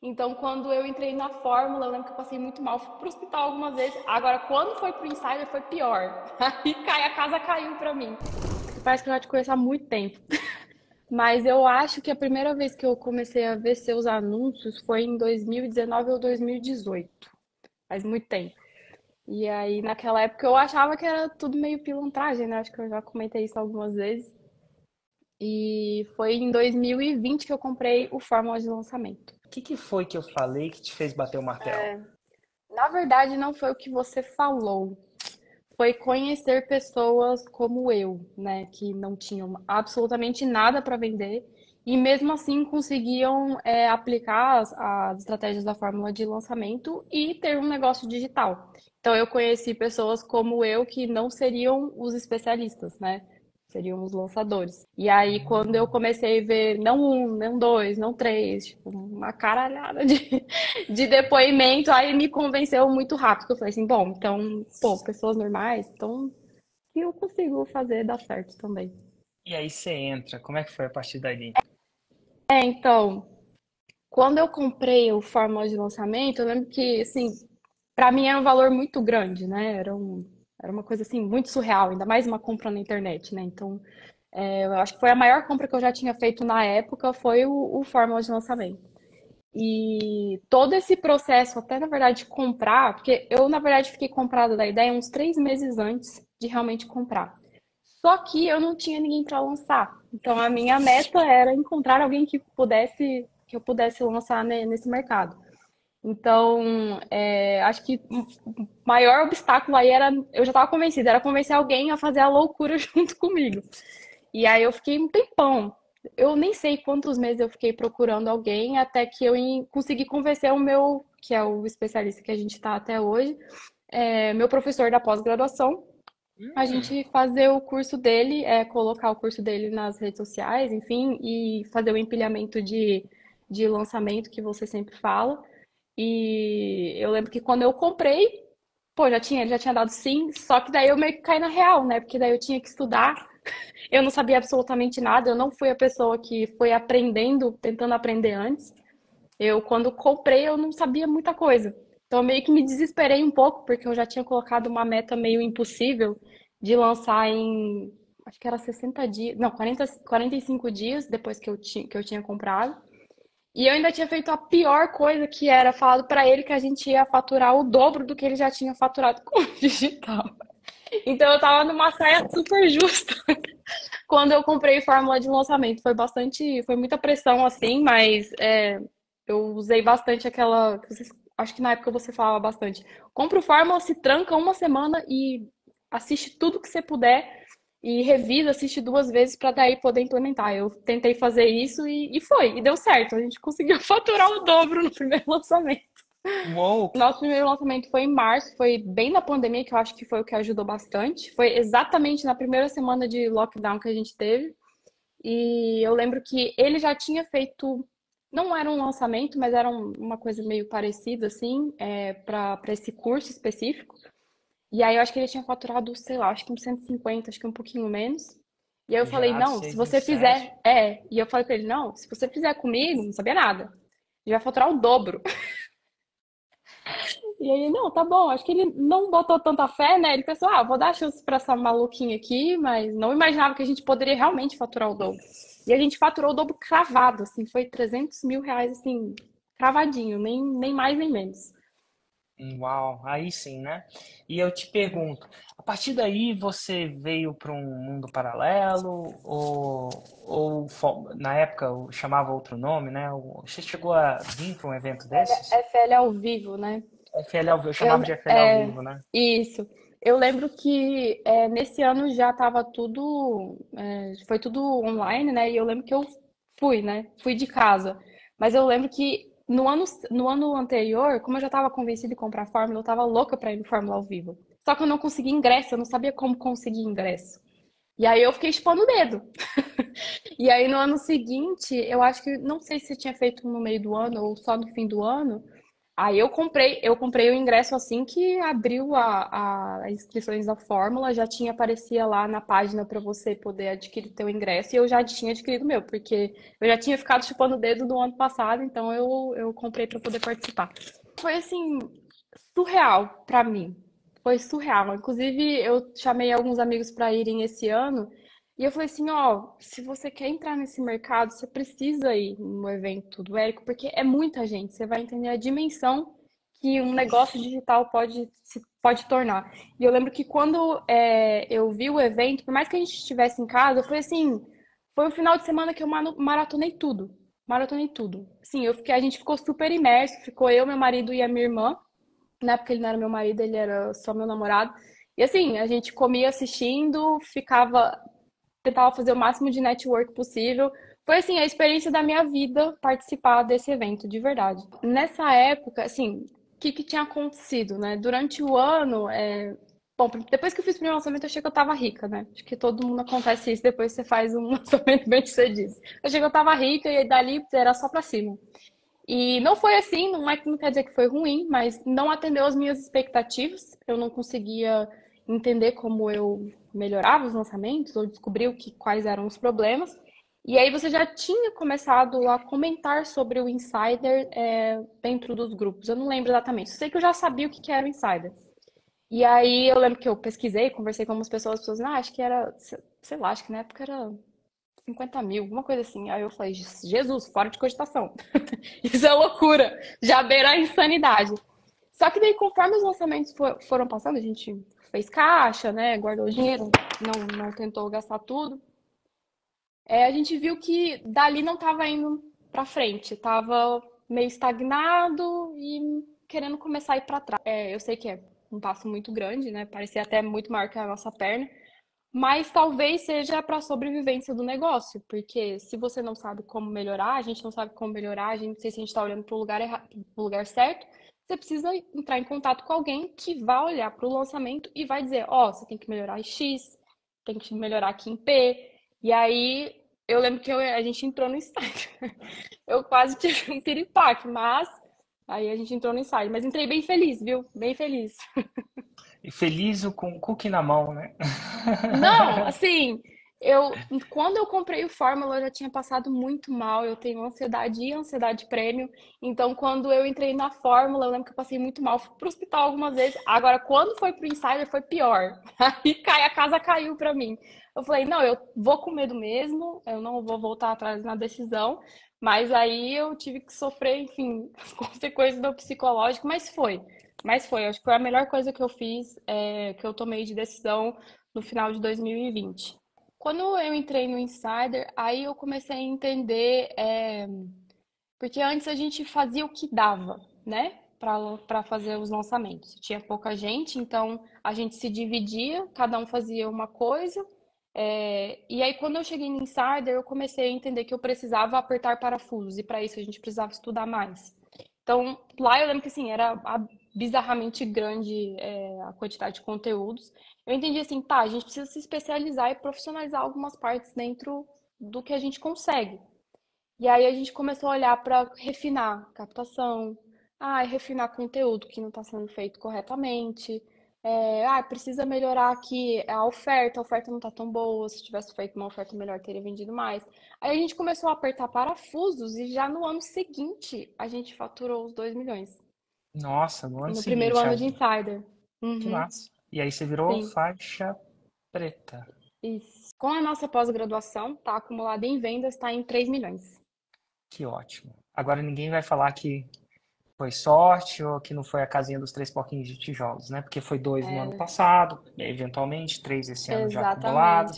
Então, quando eu entrei na Fórmula, eu lembro que eu passei muito mal. Fui pro hospital algumas vezes. Agora, quando foi pro Insider, foi pior. Aí a casa caiu pra mim. Parece que eu já te conheço há muito tempo. Mas eu acho que a primeira vez que eu comecei a ver seus anúncios foi em 2019 ou 2018. Faz muito tempo. E aí, naquela época, eu achava que era tudo meio pilantragem, né? Acho que eu já comentei isso algumas vezes. E foi em 2020 que eu comprei o Fórmula de lançamento. O que que foi que eu falei que te fez bater o martelo? Na verdade, não foi o que você falou. Foi conhecer pessoas como eu, né? Que não tinham absolutamente nada para vender e mesmo assim conseguiam aplicar as estratégias da fórmula de lançamento e ter um negócio digital. Então, eu conheci pessoas como eu que não seriam os especialistas, né? Seriam os lançadores. E aí, quando eu comecei a ver não um, não dois, não três, tipo, uma caralhada de depoimento, aí me convenceu muito rápido. Eu falei assim, bom, então, pô, pessoas normais, então eu consigo fazer dar certo também. E aí você entra, como é que foi a partir dali? Então, quando eu comprei o Fórmula de lançamento, eu lembro que, assim, pra mim era um valor muito grande, né? Era uma coisa, assim, muito surreal, ainda mais uma compra na internet, né? Então, eu acho que foi a maior compra que eu já tinha feito na época, foi o Fórmula de lançamento. E todo esse processo, até na verdade, de comprar, porque eu, na verdade, fiquei comprada da ideia uns 3 meses antes de realmente comprar. Só que eu não tinha ninguém para lançar. Então a minha meta era encontrar alguém que eu pudesse lançar nesse mercado. Então, acho que o maior obstáculo aí era, eu já estava convencida, era convencer alguém a fazer a loucura junto comigo. E aí eu fiquei um tempão. Eu nem sei quantos meses eu fiquei procurando alguém até que eu consegui convencer o meu, que é o especialista que a gente está até hoje, meu professor da pós-graduação, a Hum, gente fazer o curso dele, colocar o curso dele nas redes sociais, enfim, e fazer o empilhamento de lançamento que você sempre fala. E eu lembro que quando eu comprei, pô, ele já tinha dado sim, só que daí eu meio que caí na real, né? Porque daí eu tinha que estudar, eu não sabia absolutamente nada, eu não fui a pessoa que foi aprendendo, tentando aprender antes. Eu, quando comprei, eu não sabia muita coisa. Então, eu meio que me desesperei um pouco, porque eu já tinha colocado uma meta meio impossível de lançar em, acho que era 60 dias, não, 45 dias depois que eu tinha comprado. E eu ainda tinha feito a pior coisa, que era falado para ele que a gente ia faturar o dobro do que ele já tinha faturado com o digital. Então, eu tava numa saia super justa quando eu comprei fórmula de lançamento. Foi muita pressão assim, mas eu usei bastante aquela. Acho que na época você falava bastante. Compra o fórmula, se tranca uma semana e assiste tudo que você puder e revisa, assiste 2 vezes para daí poder implementar. Eu tentei fazer isso e foi, e deu certo. A gente conseguiu faturar o dobro no primeiro lançamento. uou, Nosso primeiro lançamento foi em março, foi bem na pandemia, que eu acho que foi o que ajudou bastante. Foi exatamente na primeira semana de lockdown que a gente teve. E eu lembro que ele já tinha feito, não era um lançamento, mas era uma coisa meio parecida, assim, para esse curso específico. E aí eu acho que ele tinha faturado, sei lá, acho que uns 150, acho que um pouquinho menos. E aí eu falei, gerado não, se seis vinte você e sete. fizer, E eu falei pra ele, não, se você fizer comigo, não sabia nada. Ele vai faturar o dobro. E aí, não, tá bom. Acho que ele não botou tanta fé, né? Ele pensou, vou dar chance pra essa maluquinha aqui, mas não imaginava que a gente poderia realmente faturar o dobro. E a gente faturou o dobro cravado, assim, foi R$ 300 mil, assim, cravadinho, nem mais nem menos. Uau, aí sim, né? E eu te pergunto, a partir daí você veio para um mundo paralelo na época chamava outro nome, né? Você chegou a vir para um evento desses? FL ao vivo, né? FL ao vivo, eu Eu, chamava de FL ao vivo, né? isso. Eu lembro que nesse ano já estava tudo, foi tudo online, né? E eu lembro que eu fui, né? Fui de casa. Mas eu lembro que no ano anterior, como eu já estava convencida de comprar Fórmula, eu estava louca para ir no Fórmula ao vivo. Só que eu não consegui ingresso, eu não sabia como conseguir ingresso. E aí eu fiquei chupando o dedo. E aí no ano seguinte, eu acho que, não sei se tinha feito no meio do ano ou só no fim do ano, Aí eu comprei o ingresso assim que abriu as inscrições da Fórmula, já tinha aparecia lá na página para você poder adquirir teu ingresso e eu já tinha adquirido o meu, porque eu já tinha ficado chupando o dedo no ano passado, então eu comprei para poder participar. Foi assim, surreal para mim. Foi surreal. Inclusive, eu chamei alguns amigos para irem esse ano e eu falei assim, ó, se você quer entrar nesse mercado, você precisa ir no evento do Érico, porque é muita gente. Você vai entender a dimensão que um negócio digital pode tornar. E eu lembro que quando eu vi o evento, por mais que a gente estivesse em casa, eu falei assim, foi um final de semana que eu maratonei tudo. Maratonei tudo. Sim, a gente ficou super imerso, ficou eu, meu marido e a minha irmã. Na época ele não era meu marido, ele era só meu namorado. E assim, a gente comia assistindo, tentava fazer o máximo de network possível. Foi assim, a experiência da minha vida participar desse evento, de verdade. Nessa época, assim, o que tinha acontecido, né? Durante o ano, bom, depois que eu fiz o primeiro lançamento, eu achei que eu tava rica, né? Acho que todo mundo acontece isso depois que você faz um lançamento bem sucedido. Eu achei que eu tava rica e dali era só pra cima. E não foi assim, não quer dizer que foi ruim, mas não atendeu às minhas expectativas. Eu não conseguia entender como eu melhorava os lançamentos ou descobrir quais eram os problemas. E aí você já tinha começado a comentar sobre o Insider dentro dos grupos. Eu não lembro exatamente. Eu sei que eu já sabia o que era o Insider. E aí eu lembro que eu pesquisei, conversei com algumas pessoas, as pessoas, acho que era, sei lá, acho que na época era 50 mil, alguma coisa assim. Aí eu falei, Jesus, fora de cogitação. Isso é loucura, já beira a insanidade. Só que daí, conforme os lançamentos foram passando, a gente fez caixa, né? Guardou dinheiro, não tentou gastar tudo. A gente viu que dali não estava indo para frente, estava meio estagnado e querendo começar a ir para trás. Eu sei que é um passo muito grande, né? Parecia até muito maior que a nossa perna, mas talvez seja para a sobrevivência do negócio, porque se você não sabe como melhorar, a gente não sabe como melhorar, a gente não sei se a gente está olhando para o lugar errado, pro lugar certo, você precisa entrar em contato com alguém que vai olhar para o lançamento e vai dizer, ó, você tem que melhorar em X, tem que melhorar aqui em P. E aí eu lembro que a gente entrou no insight. Eu quase tive um piripaque, mas aí a gente entrou no insight. Mas entrei bem feliz, viu? Bem feliz. E feliz com o cookie na mão, né? Não, assim, quando eu comprei o Fórmula, eu já tinha passado muito mal. Eu tenho ansiedade e ansiedade prêmio. Então, quando eu entrei na Fórmula, eu lembro que eu passei muito mal. Fui pro hospital algumas vezes. Agora, quando foi pro Insider, foi pior. Aí a casa caiu pra mim. Eu falei, não, eu vou com medo mesmo, eu não vou voltar atrás na decisão. Mas aí eu tive que sofrer, enfim, as consequências do psicológico, mas foi. Mas foi, acho que foi a melhor coisa que eu fiz, que eu tomei de decisão no final de 2020. Quando eu entrei no Insider, aí eu comecei a entender, porque antes a gente fazia o que dava, né, para fazer os lançamentos. Tinha pouca gente, então a gente se dividia, cada um fazia uma coisa. E aí, quando eu cheguei no Insider, eu comecei a entender que eu precisava apertar parafusos, e para isso a gente precisava estudar mais. Então, lá eu lembro que assim, era bizarramente grande a quantidade de conteúdos. Eu entendi assim, tá, a gente precisa se especializar e profissionalizar algumas partes dentro do que a gente consegue. E aí a gente começou a olhar para refinar captação, refinar conteúdo que não está sendo feito corretamente. Precisa melhorar aqui a oferta não está tão boa. Se tivesse feito uma oferta melhor, teria vendido mais. Aí a gente começou a apertar parafusos e já no ano seguinte a gente faturou os 2 milhões. Nossa, no ano No primeiro seguinte, ano já. de Insider. Que Uhum, massa. E aí você virou sim, faixa preta. isso. Com a nossa pós-graduação, tá acumulada em vendas, está em 3 milhões. Que ótimo. Agora ninguém vai falar que foi sorte ou que não foi a casinha dos três bloquinhos de tijolos, né? Porque foi dois no ano É, passado, eventualmente, três esse ano já exatamente. acumulados.